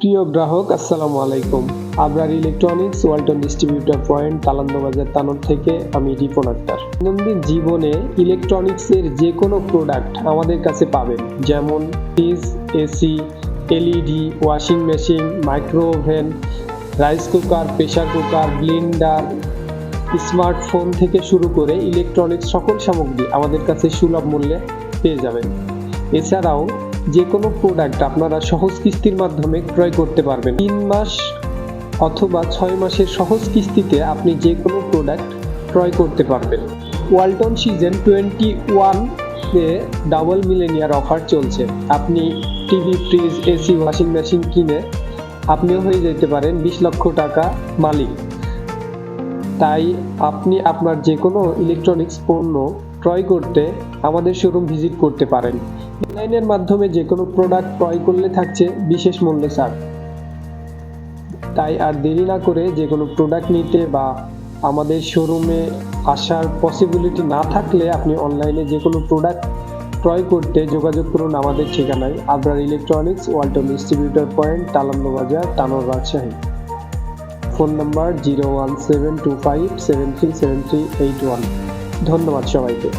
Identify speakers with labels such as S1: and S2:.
S1: প্রিয় গ্রাহক, আসসালামু আলাইকুম। Abrar electronics Walton distributor point, Talandbazar, Tanore থেকে আমি রিপন আক্তার। দৈনন্দিন জীবনে ইলেকট্রনিক্সের যে কোনো প্রোডাক্ট আমাদের কাছে পাবেন, যেমন fridge, AC, LED, washing machine, micro oven, rice cooker, pressure cooker, Blender, smartphone থেকে শুরু করে ইলেকট্রনিক্স সকল সামগ্রী আমাদের কাছে সুলভ মূল্যে পেয়ে যাবেন। এছাড়াও যে কোনো প্রোডাক্ট আপনারা সহজ কিস্তির মাধ্যমে ক্রয় করতে পারবেন। 3 মাস অথবা 6 মাসের সহজ কিস্তিতে আপনি যে কোনো প্রোডাক্ট ক্রয় করতে পারবেন। ওয়ালটন সিজন 21 এ ডাবল মিলেনিয়ার অফার চলছে। আপনি TV, fridge, AC, washing machine কিনে আপনিও হয়ে যেতে পারেন 20 লক্ষ টাকা মালিক। তাই আপনি আপনার যে কোনো ইলেকট্রনিক্স পণ্য ক্রয় করতে আমাদের শোরুম ভিজিট করতে পারেন। অনলাইনের মাধ্যমে যে কোনো প্রোডাক্ট ক্রয় করলে থাকছে বিশেষ মূল্যে ছাড়। তাই আর দেরি না করে যে কোনো প্রোডাক্ট নিতে বা আমাদের শোরুমে আসার পসিবিলিটি না থাকলে আপনি অনলাইনে যে কোনো প্রোডাক্ট ক্রয় করতে যোগাযোগ করুন আমাদের ঠিকানায়, Abrar electronics Walton distributor point, Talandbazar, Tanore, Rajshahi. Phone number 01725737381। ধন্যবাদ সবাইকে।